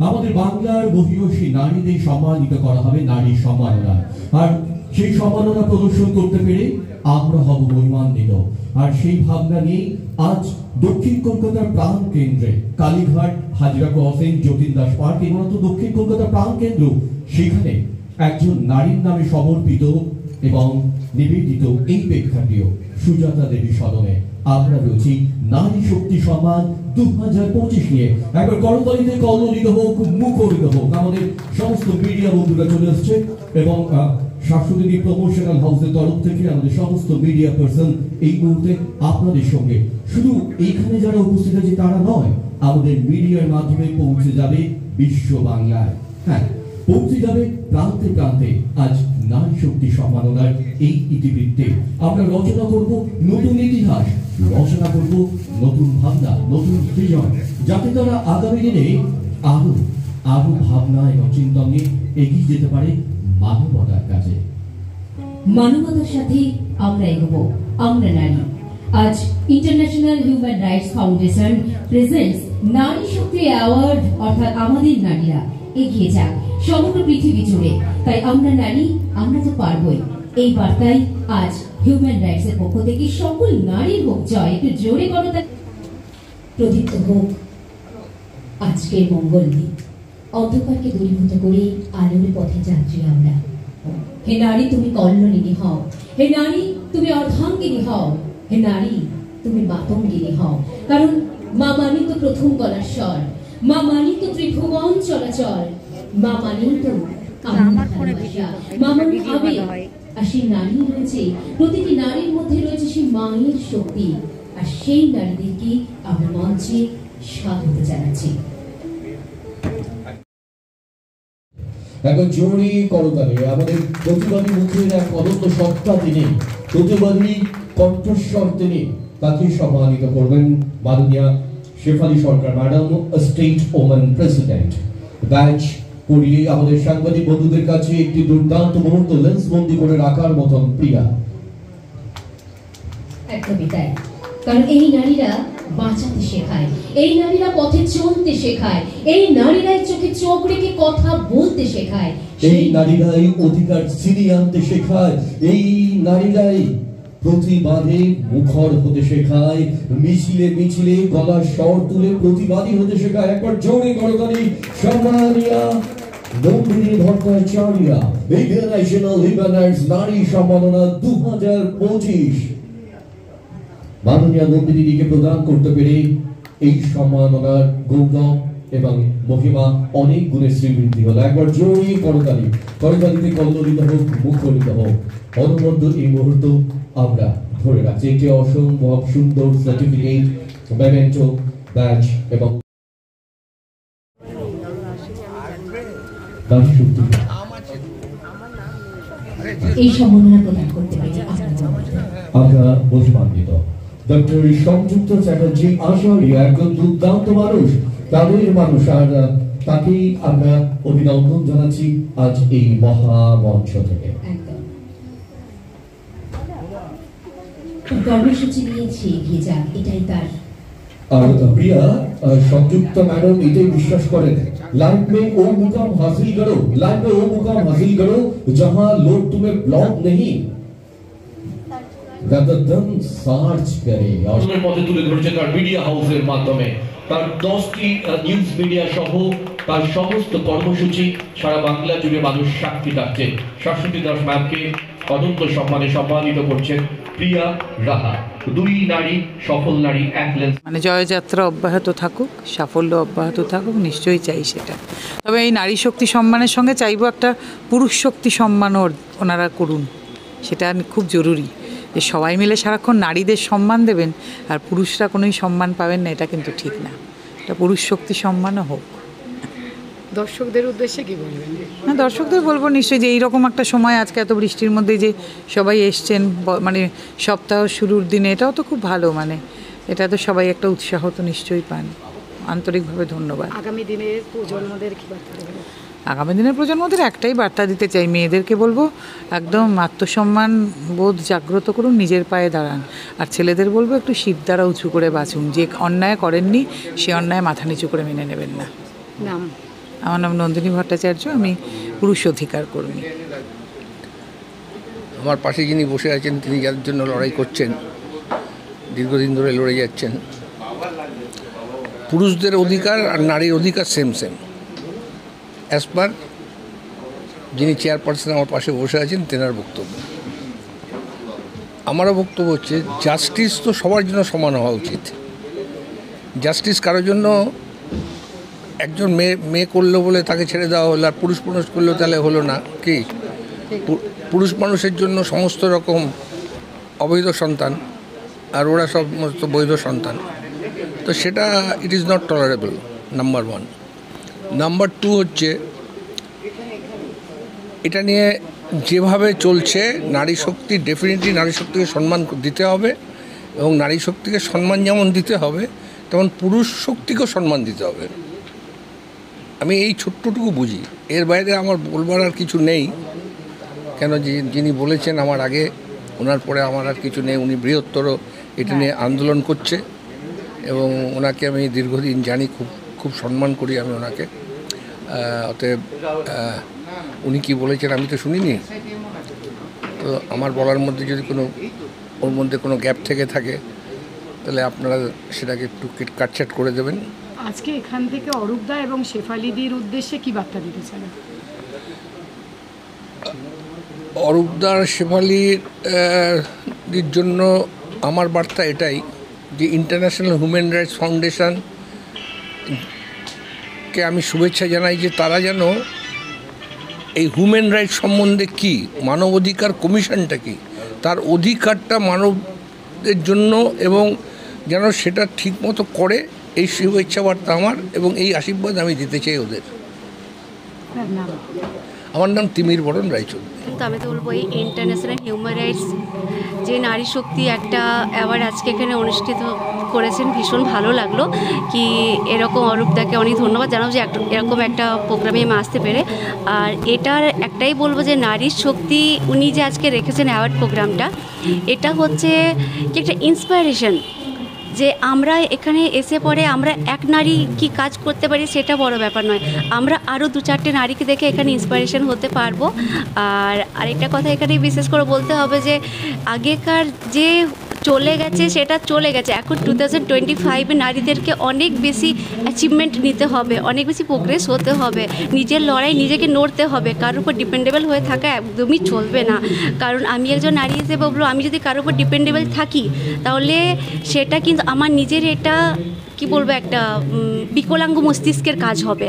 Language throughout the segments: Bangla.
আমাদের বাংলার মহিয়সী নারীদের সম্মানিত করা হবে নারী সম্মাননা, আর সেই সম্মাননা প্রদর্শন করতে পেরে আমরা হব মহিমান্বিত। আর সেই ভাবনা নিয়ে আজ দক্ষিণ কলকাতার প্রাণ কেন্দ্রে কালীঘাট, হাজরা ক্রসিং, যতীন দাস পার্ক এবং দক্ষিণ কলকাতার প্রাণ কেন্দ্র, সেখানে একজন নারীর নামে সমর্পিত এবং নিবেদিত এই প্রেক্ষাগৃহ সুজাতা দেবী সদনে আমরা রয়েছি নারী শক্তি সম্মান 2025 নিয়ে। একবার করতালিতে কল্লোলিত হোক, মুখরিত হোক। আমাদের সমস্ত মিডিয়া বন্ধুরা চলে আসছে এবং শাশ্বতী প্রমোশনাল হাউসের তরফ থেকে আমাদের সমস্ত মিডিয়া পার্সন এই মুহূর্তে আপনাদের সঙ্গে। শুধু এইখানে যারা উপস্থিত আছে তারা নয়, আমাদের মিডিয়ার মাধ্যমে পৌঁছে যাবে বিশ্ব বাংলায়, হ্যাঁ পৌঁছে যাবে প্রান্তে প্রান্তে। আজ নারী শক্তি সম্মাননার এই ইতিবৃত্তে আমরা রচনা করব নতুন ইতিহাস, রচনা করব নতুন ভাবনা, নতুন ভিজন, যাতে তারা আগামী দিনে আরো আরো ভাবনা এবং চিন্তা নিয়ে এগিয়ে যেতে পারে মানবতার কাছে। মানবতার সাথে আমরা এগোবো, আমরা নারী। আজ international human rights foundation presents নারী শক্তি অ্যাওয়ার্ড, অর্থাৎ আমাদের নারীরা এগিয়ে যাক সমগ্র পৃথিবী জুড়ে। তাই আমরা নারী, আমরা তো পারবই। এই বার্তায় আজ হিউম্যান রাইটস এর পক্ষ থেকে সকল নারীর হোক জয়। একটু জোরে করো। প্রদীপ্ত হোক আজকের মঙ্গল দ্বীপ, অন্ধকারকে দূরীভূত করে আলোর পথে যাত্রী আমরা। হে নারী তুমি কল্লোলিনী হও, হে নারী তুমি অর্ধাঙ্গিনী হও, হে নারী তুমি মাতঙ্গিনী হও। কারণ মা মানি তো প্রথম গলার স্বর, মা মানি তো ত্রিভুবন চলাচল, মা মানি তো আমার ভালোবাসা, মা মানি আবেগ। আর সেই নারী রয়েছে, প্রতিটি নারীর মধ্যে রয়েছে সেই মায়ের শক্তি। আর সেই নারীদেরকে আমরা মঞ্চে স্বাগত জানাচ্ছি। এখন জোরে করতালে আমাদের প্রতিবাদী মুখের এক অনন্ত সত্তা তিনি, প্রতিবাদী কণ্ঠস্বর তিনি, তাকে সম্মানিত করবেন মাননীয়া Shefali Sarkar madam, state women president. Badge পড়িয়ে আমাদের সাংবাদিক বন্ধুদের কাছে একটি দুর্দান্ত মুহূর্ত লেন্স বন্দি করে রাখার মতন প্রিয়া। একদমই তাই, কারণ এই নারীরা বাঁচাতে শেখায়, এই নারীরা পথে চলতে শেখায়, এই নারীরাই চোখে চোখ রেখে কথা বলতে শেখায়, এই নারীরাই অধিকার ছিনিয়ে আনতে শেখায়, এই নারীরাই প্রতিবাদে মুখর হতে শেখায়, মিছিলে মিছিলে গলার স্বর তুলে প্রতিবাদী হতে শেখায়। একবার জোরে করতালি সম্মানিয়া Nandini Bhattacharya, international human rights নারী সম্মাননা 2025 মাননীয়া নন্দিনীকে প্রদান করতে পেরে এই সম্মাননার গৌরব এবং মহিমা অনেক গুণে শ্রীবৃদ্ধি হলো। একবার জোরে করতালি, করতালিতে কল্লোলিত হোক, মুখরিত হোক। অনবদ্য এই মুহূর্ত আমরা ধরে রাখছি একটি অসম্ভব সুন্দর সার্টিফিকেট, মেমেন্টো, ব্যাচ এবং এই সম্মাননা প্রদান করতে পেরে আমরা মহিমান্বিত। ডক্টর সংযুক্ত চ্যাটার্জি আশারি একজন দুর্দান্ত মানুষ, তাদের মানুষ, আর তাকেই আমরা অভিনন্দন জানাচ্ছি আজ এই মহামঞ্চ থেকে। কর্মসূচি নিয়েছি এগিয়ে যাক, এটাই তার। और प्रिया संयुक्त मैडम এটাই বিশ্বাস করেন, लाइफ में वो मुकाम हासिल करो, लाइफ में वो मुकाम हासिल करो जहां लोग तुम्हें ब्लॉक नहीं rather than search करे। और এর মধ্যে তুলে ধরেছে তার মিডিয়া হাউসের মাধ্যমে তার 10টি নিউজ মিডিয়া সহ তার সমস্ত কর্মসূচি সারা বাংলা জুড়ে মানুষ সাক্ষী থাকছে। শাশ্বতী দাস ম্যামকে অনন্ত সম্মানে সম্মানিত করছেন প্রিয়া রাহা। দুই নারী, সফল নারী, এক লেন্স। মানে জয়যাত্রা অব্যাহত থাকুক, সাফল্য অব্যাহত থাকুক, নিশ্চয়ই চাই সেটা। তবে এই নারী শক্তি সম্মানের সঙ্গে চাইবো একটা পুরুষ শক্তি সম্মানও ওনারা করুন, সেটা খুব জরুরি। যে সবাই মিলে সারাক্ষণ নারীদের সম্মান দেবেন আর পুরুষরা কোনোই সম্মান পাবেন না, এটা কিন্তু ঠিক না। এটা পুরুষ শক্তি সম্মানও হোক। দর্শকদের উদ্দেশ্যে কি বলবেন? না, দর্শকদের বলবো নিশ্চয়ই যে এইরকম একটা সময়, আজকে এত বৃষ্টির মধ্যে যে সবাই এসছেন, মানে সপ্তাহ শুরুর দিনে, এটাও তো খুব ভালো। মানে এটা তো সবাই একটা উৎসাহ তো নিশ্চয়ই পান। আন্তরিকভাবে ধন্যবাদ। আগামী দিনের প্রজন্মদের কি বার্তা দেবেন? আগামী দিনের প্রজন্মদের একটাই বার্তা দিতে চাই, মেয়েদেরকে বলবো একদম আত্মসম্মান বোধ জাগ্রত করুন, নিজের পায়ে দাঁড়ান। আর ছেলেদের বলবো একটু শির দ্বারা উঁচু করে বাঁচুন, যে অন্যায় করেননি সে অন্যায় মাথা নিচু করে মেনে নেবেন না। নাম আমার নাম নন্দিনী ভট্টাচার্য, আমি পুরুষ অধিকার কর্মী। আমার পাশে যিনি বসে আছেন তিনি যার জন্য লড়াই করছেন, দীর্ঘদিন ধরে লড়ে যাচ্ছেন, পুরুষদের অধিকার আর নারীর অধিকার সেম অ্যাজ পার যিনি চেয়ারপারসন আমার পাশে বসে আছেন তেনার বক্তব্য। আমারও বক্তব্য হচ্ছে জাস্টিস তো সবার জন্য সমান হওয়া উচিত। জাস্টিস কারোর জন্য একজন মেয়ে করলো বলে তাকে ছেড়ে দেওয়া হলো, আর পুরুষ করলেও তাহলে হলো না কি? পুরুষ মানুষের জন্য সমস্ত রকম অবৈধ সন্তান, আর ওরা সমস্ত বৈধ সন্তান, তো সেটা it is not tolerable, number 1। Number 2 হচ্ছে এটা নিয়ে যেভাবে চলছে নারী শক্তি, ডেফিনেটলি নারী শক্তিকে সম্মান দিতে হবে, এবং নারী শক্তিকে সম্মান যেমন দিতে হবে তেমন পুরুষ শক্তিকেও সম্মান দিতে হবে। আমি এই ছোট্টটুকু বুঝি, এর বাইরে আমার বলবার আর কিছু নেই। কেন যিনি বলেছেন আমার আগে, ওনার পরে আমার আর কিছু নেই। উনি বৃহত্তর এটা নিয়ে আন্দোলন করছে, এবং ওনাকে আমি দীর্ঘদিন জানি, খুব সম্মান করি আমি ওনাকে। অতএব উনি কি বলেছেন আমি তো শুনিনি, তো আমার বলার মধ্যে যদি ওর মধ্যে কোনো গ্যাপ থেকে থাকে তাহলে আপনারা সেটাকে একটু কাটছাট করে দেবেন। আজকে এখান থেকে অরূপদা এবং শেফালিদির উদ্দেশ্যে কি বার্তা দিতে চান? অরূপদার শেফালির জন্য আমার বার্তা এটাই যে ইন্টারন্যাশনাল হিউম্যান রাইটস ফাউন্ডেশনকে আমি শুভেচ্ছা জানাই যে তারা যেন এই হিউম্যান রাইটস সম্বন্ধে কি, মানব অধিকার কমিশনটা কি, তার অধিকারটা মানবদের জন্য, এবং যেন সেটা ঠিকমতো করে, এই শুভেচ্ছা বার্তা আমার, এবং এই আশীর্বাদ আমি দিতে চাই ওদের। আমার নাম তিমির বরণ রায়চৌধুরী। কিন্তু আমি তো বলবো এই ইন্টারন্যাশনাল হিউম্যান রাইটস যে নারী শক্তি একটা অ্যাওয়ার্ড আজকে এখানে অনুষ্ঠিত করেছেন, ভীষণ ভালো লাগলো। কি এরকম অরূপদাকে অনেক ধন্যবাদ জানাবো যে এরকম একটা প্রোগ্রামে আমি আসতে পেরে। আর এটার একটাই বলবো যে নারীর শক্তি উনি যে আজকে রেখেছেন অ্যাওয়ার্ড প্রোগ্রামটা, এটা হচ্ছে কি একটা ইন্সপায়ারেশন, যে আমরা এখানে এসে পরে আমরা এক নারী কি কাজ করতে পারি সেটা বড় ব্যাপার নয়, আমরা আরও 2-4টে নারীকে দেখে এখানে ইন্সপিরেশন হতে পারবো। আর আরেকটা কথা এখানে বিশেষ করে বলতে হবে যে আগেকার যে চলে গেছে সেটা চলে গেছে, এখন 2025-এ নারীদেরকে অনেক বেশি অ্যাচিভমেন্ট নিতে হবে, অনেক বেশি প্রোগ্রেস হতে হবে, নিজের লড়াই নিজেকে লড়তে হবে, কারোর উপর ডিপেন্ডেবল হয়ে থাকা একদমই চলবে না। কারণ আমি একজন নারী হিসেবে বলবো, আমি যদি কারোর উপর ডিপেন্ডেবল থাকি তাহলে সেটা কিন্তু আমার নিজের এটা কি বলবো একটা বিকলাঙ্গ মস্তিষ্কের কাজ হবে।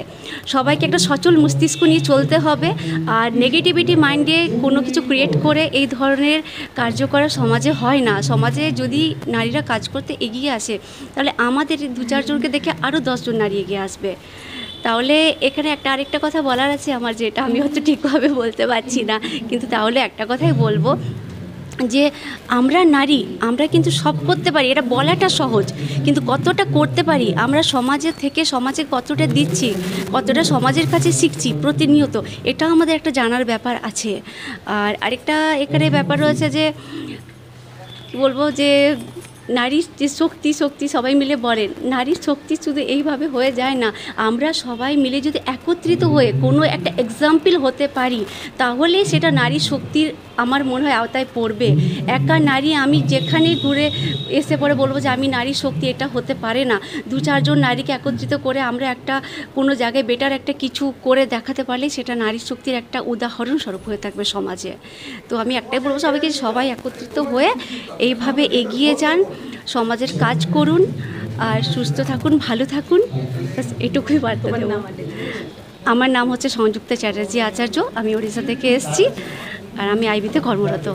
সবাইকে একটা সচল মস্তিষ্ক নিয়ে চলতে হবে, আর নেগেটিভিটি মাইন্ডে কোনো কিছু ক্রিয়েট করে এই ধরনের কার্য করা সমাজে হয় না। সমাজে যদি নারীরা কাজ করতে এগিয়ে আসে তাহলে আমাদের 2-4 জনকে দেখে আরও 10 জন নারী এগিয়ে আসবে। তাহলে এখানে আরেকটা কথা বলার আছে আমার, যেটা আমি হয়তো ঠিকভাবে বলতে পারছি না, কিন্তু তাহলে একটা কথাই বলবো যে আমরা নারী, আমরা কিন্তু সব করতে পারি, এটা বলাটা সহজ, কিন্তু কতটা করতে পারি আমরা সমাজের থেকে, সমাজে কতটা দিচ্ছি, কতটা সমাজের কাছে শিখছি প্রতিনিয়ত, এটাও আমাদের একটা জানার ব্যাপার আছে। আর আরেকটা এখানে ব্যাপার রয়েছে যে কী বলবো, যে নারীর যে শক্তি সবাই মিলে বলেন, নারীর শক্তি শুধু এইভাবে হয়ে যায় না, আমরা সবাই মিলে যদি একত্রিত হয়ে কোনো একটা এক্সাম্পল হতে পারি তাহলে সেটা নারী শক্তির আমার মনে হয় আওতায় পড়বে। একা নারী আমি যেখানে ঘুরে এসে পরে বলবো যে আমি নারী শক্তি, এটা হতে পারে না। 2-4 জন নারীকে একত্রিত করে আমরা একটা কোনো জায়গায় বেটার একটা কিছু করে দেখাতে পারলে সেটা নারী শক্তির একটা উদাহরণস্বরূপ হয়ে থাকবে সমাজে। তো আমি একটাই বলবো সবাইকে, সবাই একত্রিত হয়ে এইভাবে এগিয়ে যান, সমাজের কাজ করুন, আর সুস্থ থাকুন, ভালো থাকুন, বাস এটুকুই বার্তা দেব। আমার নাম হচ্ছে সংযুক্তা চ্যাটার্জি আচার্য, আমি ওড়িশা থেকে এসেছি, আর আমি আইবিতে কর্মরত।